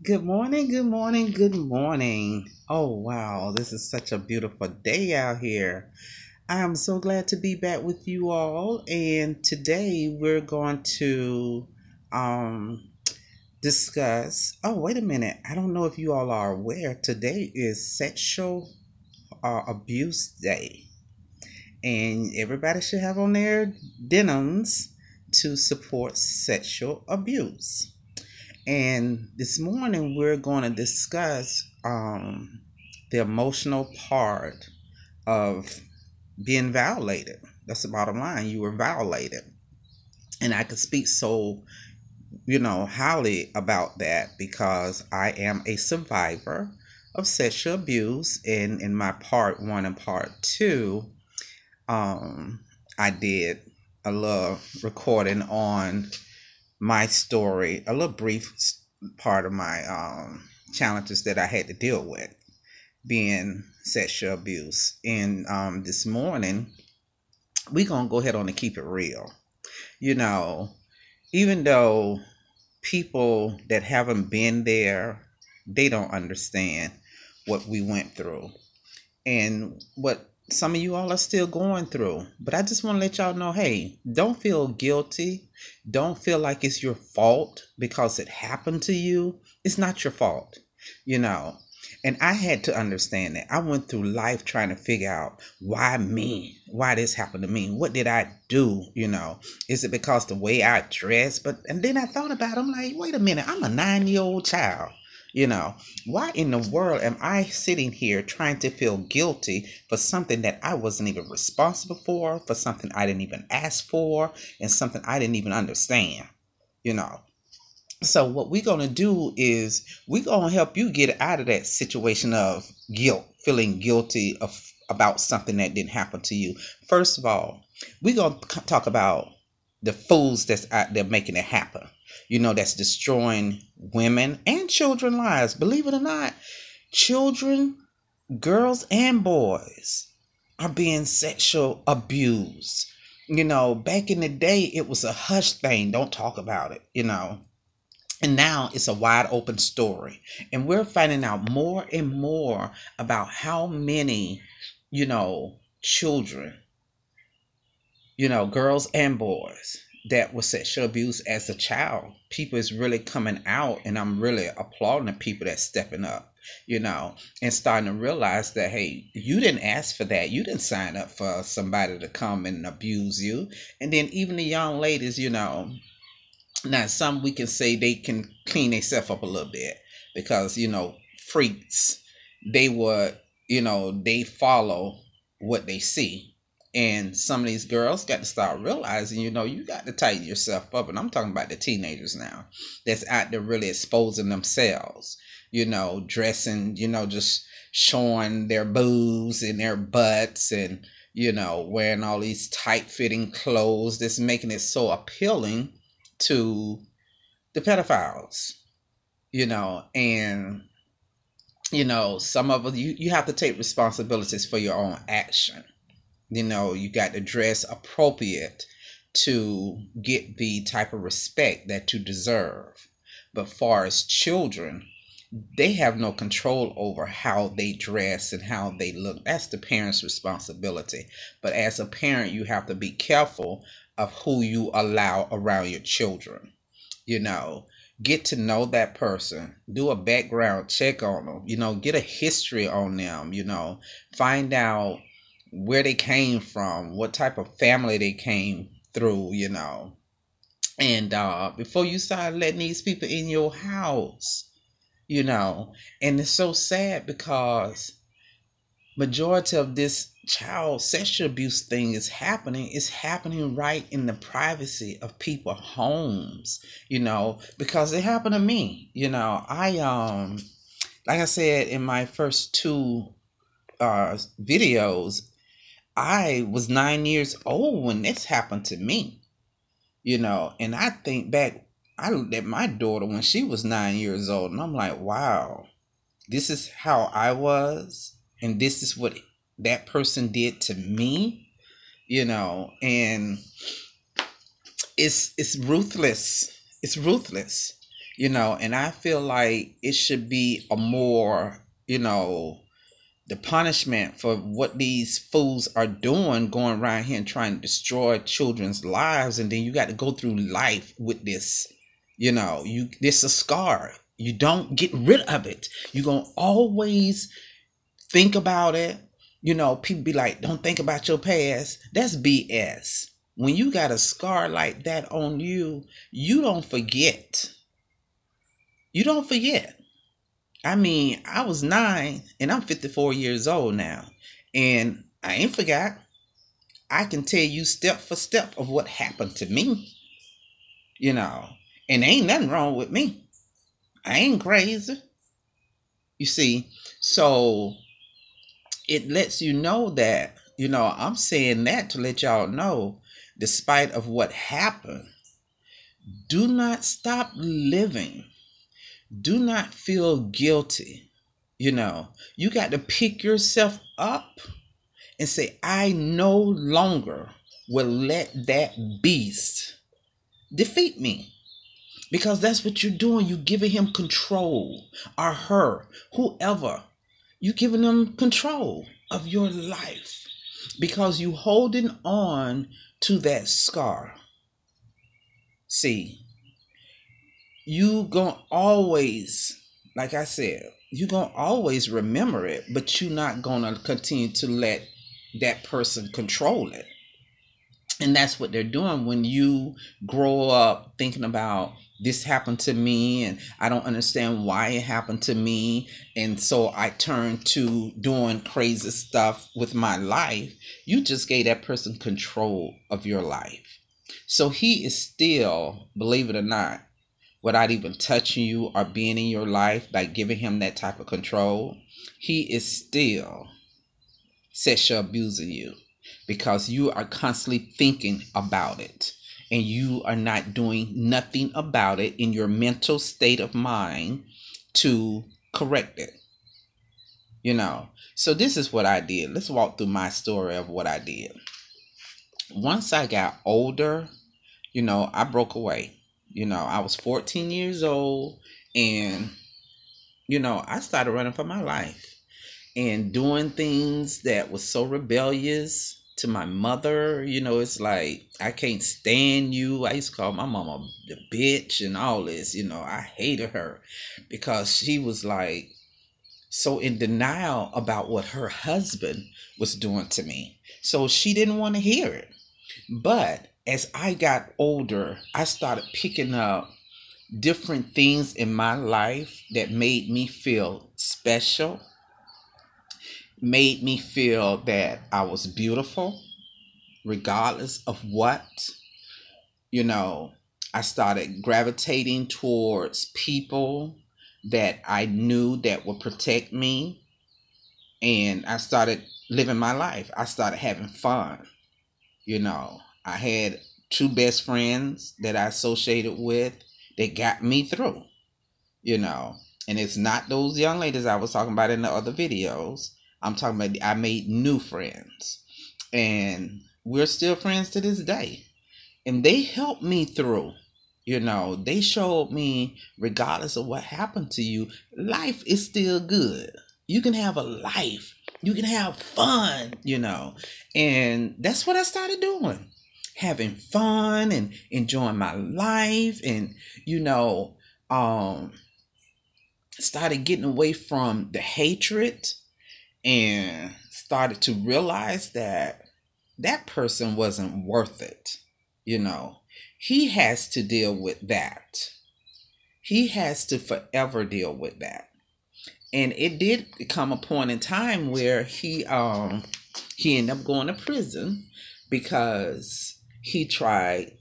Good morning, good morning, good morning. Oh, wow, this is such a beautiful day out here. I am so glad to be back with you all. And today we're going to um, discuss. Oh, wait a minute. I don't know if you all are aware. Today is Sexual Abuse Day. And everybody should have on their denims to support sexual abuse. And this morning we're going to discuss the emotional part of being violated. That's the bottom line. You were violated. And I could speak so, highly about that because I am a survivor of sexual abuse. And in my part 1 and part 2, um, I did a little recording on my story, a little brief part of my challenges that I had to deal with being sexual abuse. And this morning, we're going to go ahead on and keep it real. You know, even though people that haven't been there, they don't understand what we went through and what some of you all are still going through. But I just want to let y'all know, hey, don't feel guilty. Don't feel like it's your fault because it happened to you. It's not your fault, you know. And I had to understand that. I went through life trying to figure out why me? Why this happened to me? What did I do? Is it because the way I dress? And then I thought about it. I'm like, wait a minute, I'm a 9-year-old child. You know, why in the world am I sitting here trying to feel guilty for something that I wasn't even responsible for something I didn't even ask for, and something I didn't even understand, you know? So what we're going to do is we're going to help you get out of that situation of guilt, feeling guilty about something that didn't happen to you. First of all, we're going to talk about the fools that's out there making it happen. That's destroying women and children lives. Believe it or not, children, girls and boys are being sexual abused. Back in the day, it was a hush thing. Don't talk about it. And now it's a wide open story. And we're finding out more and more about how many, children, girls and boys that were sexual abused as a child. People is really coming out, and I'm really applauding the people that's stepping up, and starting to realize that, hey, you didn't ask for that. You didn't sign up for somebody to come and abuse you. And then even the young ladies, now, some we can say they can clean themselves up a little bit because, freaks, they would, they follow what they see. And some of these girls got to start realizing, you got to tighten yourself up. And I'm talking about the teenagers now that's out there really exposing themselves, dressing, just showing their boobs and their butts and, wearing all these tight fitting clothes that's making it so appealing to the pedophiles, and some of us, you have to take responsibilities for your own action. You got to dress appropriate to get the type of respect that you deserve. But far as children, they have no control over how they dress and how they look. That's the parent's responsibility. But as a parent, you have to be careful of who you allow around your children. You know, get to know that person, do a background check on them, get a history on them, find out where they came from, what type of family they came through, and before you start letting these people in your house, you know and it's so sad because majority of this child sexual abuse thing is happening right in the privacy of people's homes, because it happened to me. I like I said in my first two videos, I was 9 years old when this happened to me. And I think back, I looked at my daughter when she was 9 years old, and I'm like, wow, this is how I was, and this is what that person did to me, and it's ruthless. It's ruthless. And I feel like it should be a more, the punishment for what these fools are doing, going around here and trying to destroy children's lives, and then you got to go through life with this. This a scar. You don't get rid of it. You're gonna always think about it. People be like, don't think about your past. That's BS. When you got a scar like that on you, you don't forget. You don't forget. I mean, I was 9 and I'm 54 years old now. And I ain't forgot. I can tell you step for step of what happened to me. And ain't nothing wrong with me. I ain't crazy. You see, so it lets you know that, I'm saying that to let y'all know, despite of what happened, do not stop living. Do not feel guilty. You got to pick yourself up and say, I no longer will let that beast defeat me. Because that's what you're doing. You're giving him control, or her, whoever. You're giving them control of your life because you holding on to that scar. See, you gonna always, like I said, you're gonna always remember it, but you're not gonna continue to let that person control it. And that's what they're doing when you grow up thinking about, this happened to me and I don't understand why it happened to me. And so I turned to doing crazy stuff with my life. You just gave that person control of your life. So he is still, believe it or not, without even touching you or being in your life, by giving him that type of control, he is still sexual abusing you because you are constantly thinking about it. And you are not doing nothing about it in your mental state of mind to correct it. So this is what I did. Let's walk through my story of what I did. Once I got older, I broke away. I was 14 years old and, I started running for my life and doing things that was so rebellious to my mother. It's like, I can't stand you. I used to call my mama the bitch and all this. I hated her because she was like so in denial about what her husband was doing to me. So she didn't want to hear it. But as I got older, I started picking up different things in my life that made me feel special, made me feel that I was beautiful, regardless of what. I started gravitating towards people that I knew that would protect me. And I started living my life. I started having fun. I had 2 best friends that I associated with that got me through, and it's not those young ladies I was talking about in the other videos. I'm talking about, I made new friends and we're still friends to this day. And they helped me through. They showed me, regardless of what happened to you, life is still good. You can have a life. You can have fun, And that's what I started doing. Having fun and enjoying my life and, started getting away from the hatred and started to realize that that person wasn't worth it. He has to deal with that. He has to forever deal with that. And it did come a point in time where he ended up going to prison because he tried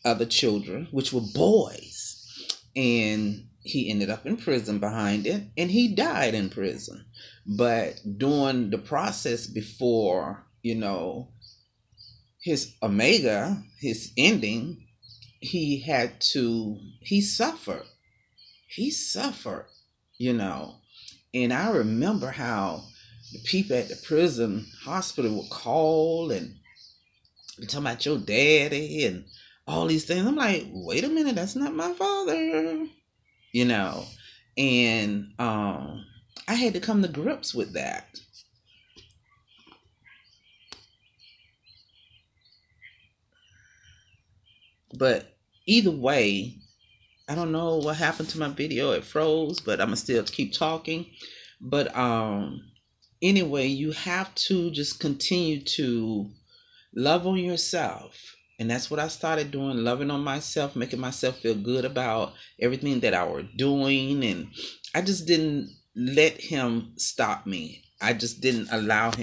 other children, which were boys. And he ended up in prison behind it, and he died in prison. But during the process before, his omega, his ending, he suffered. He suffered, And I remember how the people at the prison hospital would call and be talking about your daddy and all these things. I'm like, wait a minute, that's not my father. you know, and I had to come to grips with that. But either way, I don't know what happened to my video. It froze, but I'm gonna still keep talking. But anyway, you have to just continue to love on yourself. And that's what I started doing, loving on myself, making myself feel good about everything that I were doing. And I just didn't let him stop me. I just didn't allow him.